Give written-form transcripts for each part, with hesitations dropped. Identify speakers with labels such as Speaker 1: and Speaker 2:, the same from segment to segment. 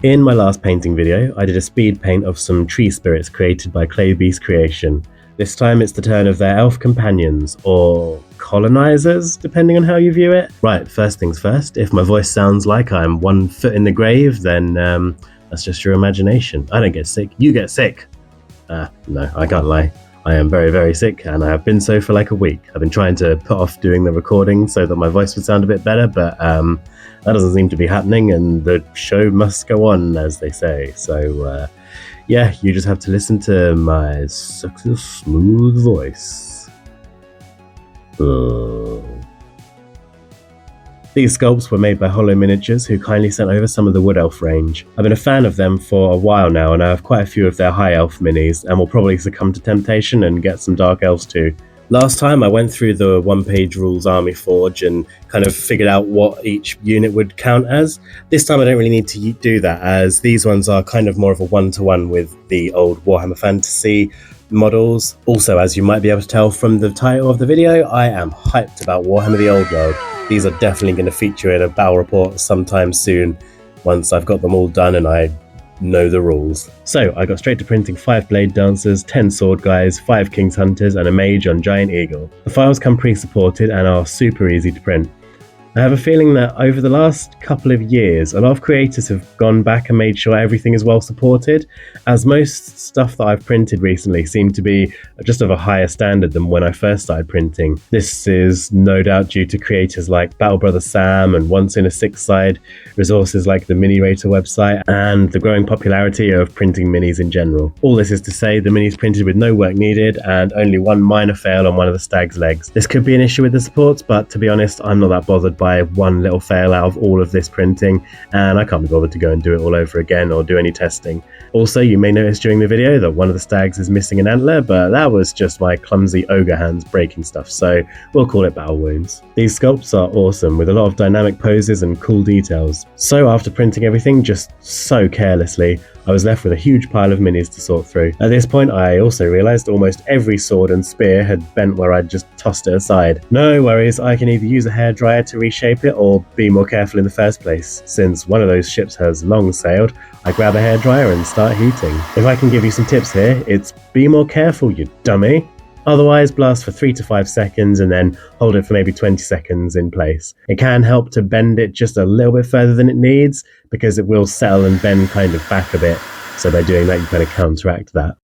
Speaker 1: In my last painting video, I did a speed paint of some tree spirits created by Clay Beast Creation. This time it's the turn of their elf companions, or colonizers, depending on how you view it. Right, first things first, if my voice sounds like I'm 1 foot in the grave, then that's just your imagination. I don't get sick, you get sick. No, I can't lie. I am very, very sick, and I have been so for like a week. I've been trying to put off doing the recording so that my voice would sound a bit better, but that doesn't seem to be happening, and the show must go on, as they say. So, yeah, you just have to listen to my sexy, smooth voice. These sculpts were made by Holo Miniatures, who kindly sent over some of the Wood Elf range. I've been a fan of them for a while now, and I have quite a few of their High Elf minis, and will probably succumb to temptation and get some Dark Elves too. Last time I went through the one-page rules Army Forge and kind of figured out what each unit would count as. This time I don't really need to do that, as these ones are kind of more of a one-to-one with the old Warhammer Fantasy models. Also, as you might be able to tell from the title of the video, I am hyped about Warhammer the Old World. These are definitely going to feature in a battle report sometime soon, once I've got them all done and I know the rules. So I got straight to printing 5 Blade Dancers, 10 Sword Guys, 5 King's Hunters, and a Mage on Giant Eagle. The files come pre-supported and are super easy to print. I have a feeling that over the last couple of years, a lot of creators have gone back and made sure everything is well supported, as most stuff that I've printed recently seemed to be just of a higher standard than when I first started printing. This is no doubt due to creators like Battle Brother Sam and Once in a Six Side, resources like the Mini Rater website, and the growing popularity of printing minis in general. All this is to say, the minis printed with no work needed and only one minor fail on one of the stag's legs. This could be an issue with the supports, but to be honest, I'm not that bothered by one little fail out of all of this printing, and I can't be bothered to go and do it all over again or do any testing. Also, you may notice during the video that one of the stags is missing an antler, but that was just my clumsy ogre hands breaking stuff, so we'll call it battle wounds. These sculpts are awesome, with a lot of dynamic poses and cool details. So after printing everything just so carelessly, I was left with a huge pile of minis to sort through. At this point, I also realised almost every sword and spear had bent where I'd just tossed it aside. No worries, I can either use a hairdryer to reshape it or be more careful in the first place. Since one of those ships has long sailed, I grab a hairdryer and start heating. If I can give you some tips here, it's be more careful, you dummy. Otherwise, blast for 3 to 5 seconds and then hold it for maybe 20 seconds in place. It can help to bend it just a little bit further than it needs, because it will settle and bend kind of back a bit. So by doing that, you kind of counteract that.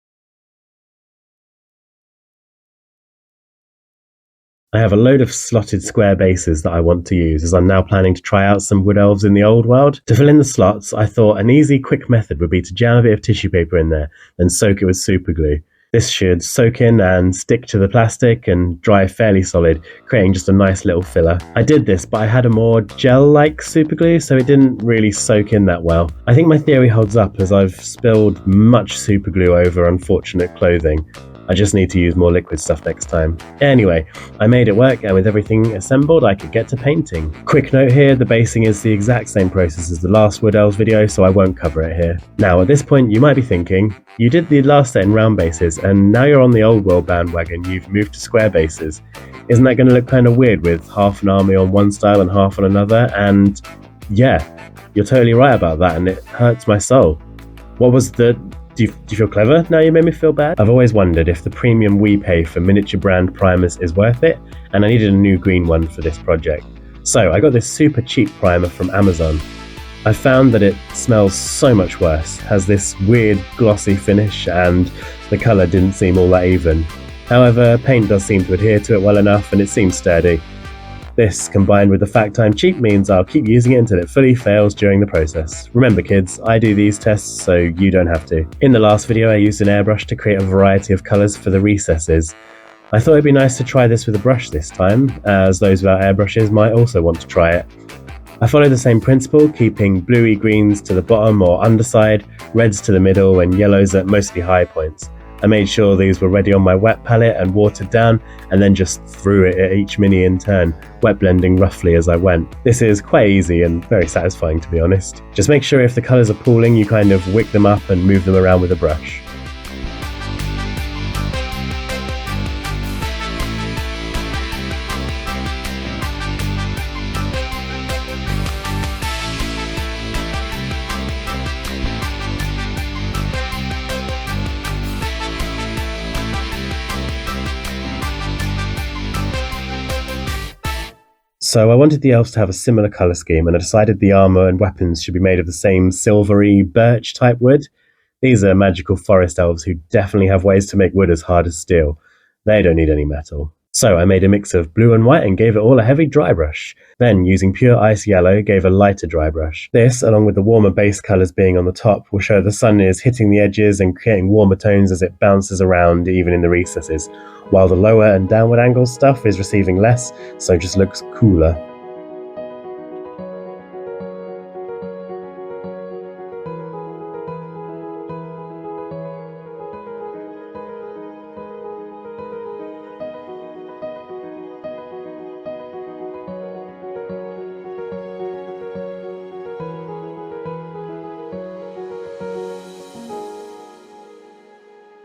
Speaker 1: I have a load of slotted square bases that I want to use, as I'm now planning to try out some Wood Elves in the old world. To fill in the slots, I thought an easy, quick method would be to jam a bit of tissue paper in there, then soak it with super glue. This should soak in and stick to the plastic and dry fairly solid, creating just a nice little filler. I did this, but I had a more gel-like super glue, so it didn't really soak in that well. I think my theory holds up, as I've spilled much super glue over unfortunate clothing. I just need to use more liquid stuff next time. Anyway, I made it work, and with everything assembled, I could get to painting. Quick note here, the basing is the exact same process as the last Wood Elves video, so I won't cover it here. Now, at this point, you might be thinking, you did the last set in round bases, and now you're on the old world bandwagon, you've moved to square bases. Isn't that going to look kind of weird with half an army on one style and half on another? And yeah, you're totally right about that, and it hurts my soul. What was the... Do you feel clever now you made me feel bad? I've always wondered if the premium we pay for miniature brand primers is worth it, and I needed a new green one for this project. So I got this super cheap primer from Amazon. I found that it smells so much worse, has this weird glossy finish, and the colour didn't seem all that even. However, paint does seem to adhere to it well enough, and it seems sturdy. This, combined with the fact I'm cheap, means I'll keep using it until it fully fails during the process. Remember kids, I do these tests so you don't have to. In the last video I used an airbrush to create a variety of colours for the recesses. I thought it'd be nice to try this with a brush this time, as those without airbrushes might also want to try it. I follow the same principle, keeping bluey greens to the bottom or underside, reds to the middle and yellows at mostly high points. I made sure these were ready on my wet palette and watered down, and then just threw it at each mini in turn, wet blending roughly as I went. This is quite easy and very satisfying, to be honest. Just make sure if the colours are pooling, you kind of wick them up and move them around with a brush. So I wanted the elves to have a similar colour scheme, and I decided the armour and weapons should be made of the same silvery birch type wood. These are magical forest elves who definitely have ways to make wood as hard as steel. They don't need any metal. So I made a mix of blue and white and gave it all a heavy dry brush. Then, using pure ice yellow, gave a lighter dry brush. This, along with the warmer base colours being on the top, will show the sun is hitting the edges and creating warmer tones as it bounces around even in the recesses, while the lower and downward angle stuff is receiving less, so just looks cooler.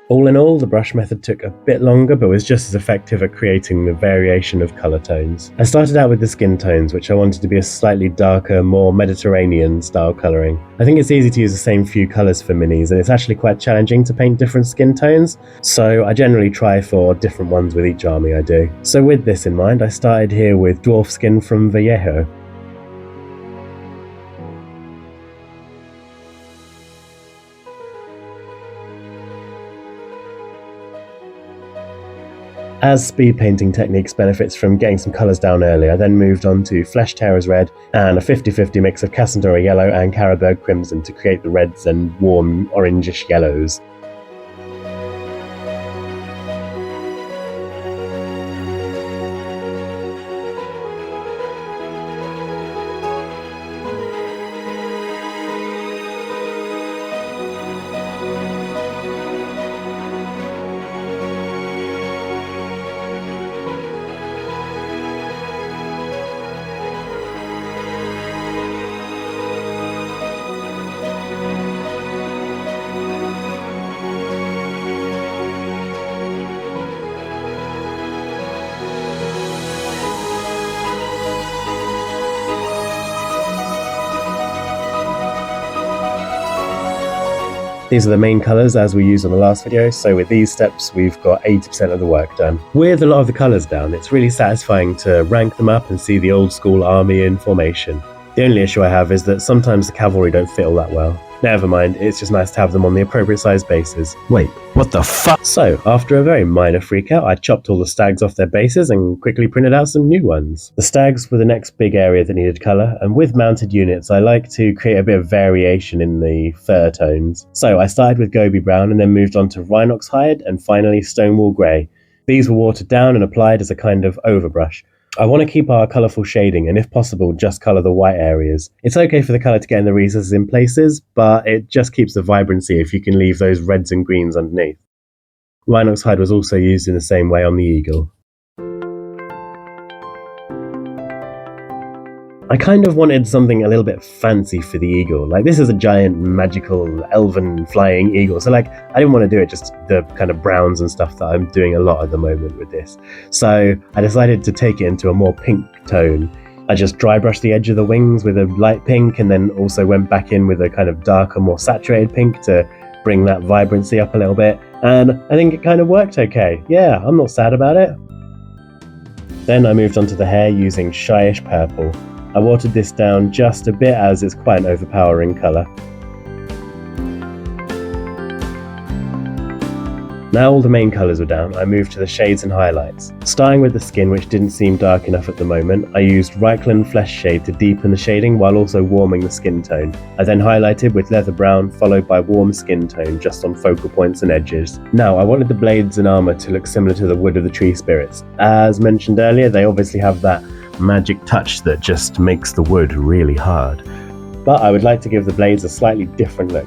Speaker 1: All in all, the brush method took a bit longer, but was just as effective at creating the variation of colour tones. I started out with the skin tones, which I wanted to be a slightly darker, more Mediterranean style colouring. I think it's easy to use the same few colours for minis, and it's actually quite challenging to paint different skin tones, so I generally try for different ones with each army I do. So with this in mind, I started here with dwarf skin from Vallejo. As speed painting techniques benefits from getting some colours down early, I then moved on to Flesh Tearers Red and a 50-50 mix of Cassandora Yellow and Caraberg Crimson to create the reds and warm orangish yellows. These are the main colours as we used on the last video, so with these steps we've got 80% of the work done. With a lot of the colours down, it's really satisfying to rank them up and see the old school army in formation. The only issue I have is that sometimes the cavalry don't fit all that well. Never mind, it's just nice to have them on the appropriate size bases.
Speaker 2: Wait, what the fuck?
Speaker 1: So, after a very minor freakout, I chopped all the stags off their bases and quickly printed out some new ones. The stags were the next big area that needed colour, and with mounted units I like to create a bit of variation in the fur tones. So I started with Gobi Brown and then moved on to Rhinox Hide and finally Stonewall Grey. These were watered down and applied as a kind of overbrush. I want to keep our colourful shading and if possible just colour the white areas. It's okay for the colour to get in the recesses in places, but it just keeps the vibrancy if you can leave those reds and greens underneath. Rhinox hide was also used in the same way on the eagle. I kind of wanted something a little bit fancy for the eagle. Like, this is a giant, magical, elven flying eagle. So, I didn't want to do it just the kind of browns and stuff that I'm doing a lot at the moment with this. So, I decided to take it into a more pink tone. I just dry brushed the edge of the wings with a light pink and then also went back in with a kind of darker, more saturated pink to bring that vibrancy up a little bit. And I think it kind of worked okay. Yeah, I'm not sad about it. Then I moved on to the hair using Shyish Purple. I watered this down just a bit as it's quite an overpowering colour. Now all the main colours were down, I moved to the shades and highlights. Starting with the skin, which didn't seem dark enough at the moment, I used Reichland Flesh Shade to deepen the shading while also warming the skin tone. I then highlighted with Leather Brown, followed by warm skin tone just on focal points and edges. Now I wanted the blades and armour to look similar to the wood of the tree spirits. As mentioned earlier, they obviously have that magic touch that just makes the wood really hard. But I would like to give the blades a slightly different look.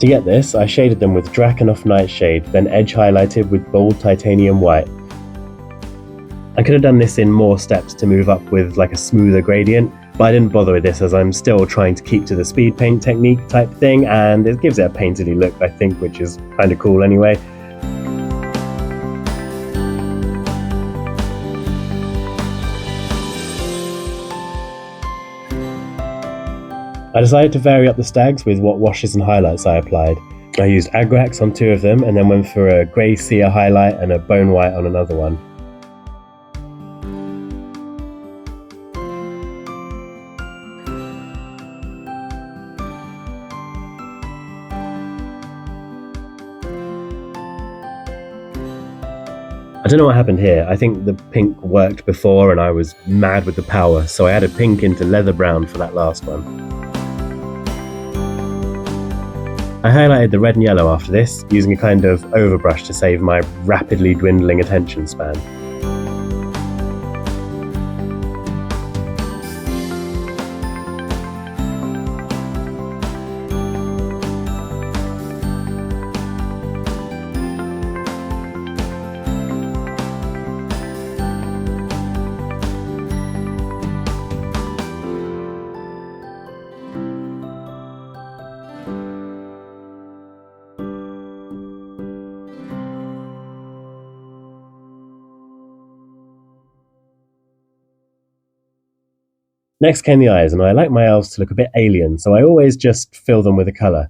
Speaker 1: To get this, I shaded them with Drakenhof Nightshade, then edge highlighted with bold titanium white. I could have done this in more steps to move up with a smoother gradient, but I didn't bother with this as I'm still trying to keep to the speed paint technique type thing, and it gives it a painterly look I think, which is kind of cool anyway. I decided to vary up the stags with what washes and highlights I applied. I used Agrax on 2 of them and then went for a grey sear highlight and a bone white on another one. I don't know what happened here. I think the pink worked before and I was mad with the power, so I added pink into leather brown for that last one. I highlighted the red and yellow after this, using a kind of overbrush to save my rapidly dwindling attention span. Next came the eyes, and I like my elves to look a bit alien, so I always just fill them with a colour.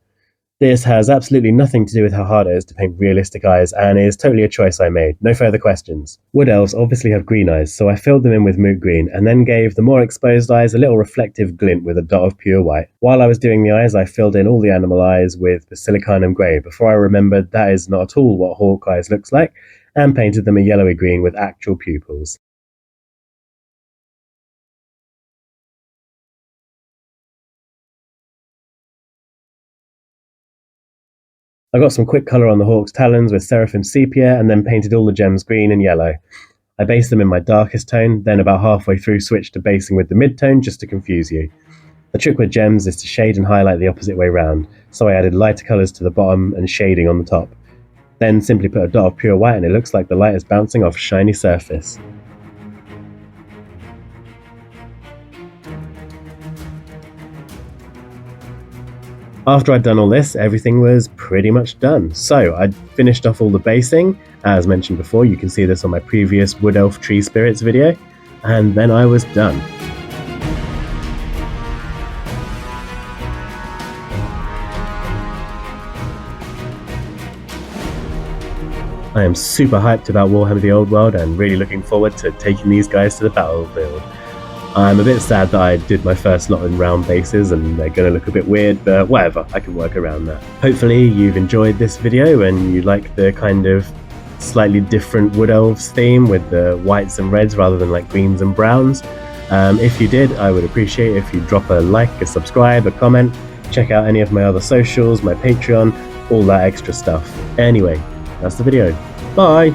Speaker 1: This has absolutely nothing to do with how hard it is to paint realistic eyes, and is totally a choice I made. No further questions. Wood elves obviously have green eyes, so I filled them in with moot green, and then gave the more exposed eyes a little reflective glint with a dot of pure white. While I was doing the eyes, I filled in all the animal eyes with basilicanum grey, before I remembered that is not at all what hawk eyes looks like, and painted them a yellowy green with actual pupils. I got some quick colour on the hawk's talons with seraphim sepia, and then painted all the gems green and yellow. I based them in my darkest tone, then about halfway through switched to basing with the mid-tone just to confuse you. The trick with gems is to shade and highlight the opposite way round, so I added lighter colours to the bottom and shading on the top. Then simply put a dot of pure white and it looks like the light is bouncing off a shiny surface. After I'd done all this, everything was pretty much done. So I'd finished off all the basing. As mentioned before, you can see this on my previous Wood Elf Tree Spirits video. And then I was done. I am super hyped about Warhammer the Old World and really looking forward to taking these guys to the battlefield. I'm a bit sad that I did my first lot in round bases and they're going to look a bit weird, but whatever, I can work around that. Hopefully you've enjoyed this video and you like the kind of slightly different Wood Elves theme with the whites and reds rather than like greens and browns. If you did, I would appreciate if you drop a like, a subscribe, a comment, check out any of my other socials, my Patreon, all that extra stuff. Anyway, that's the video. Bye!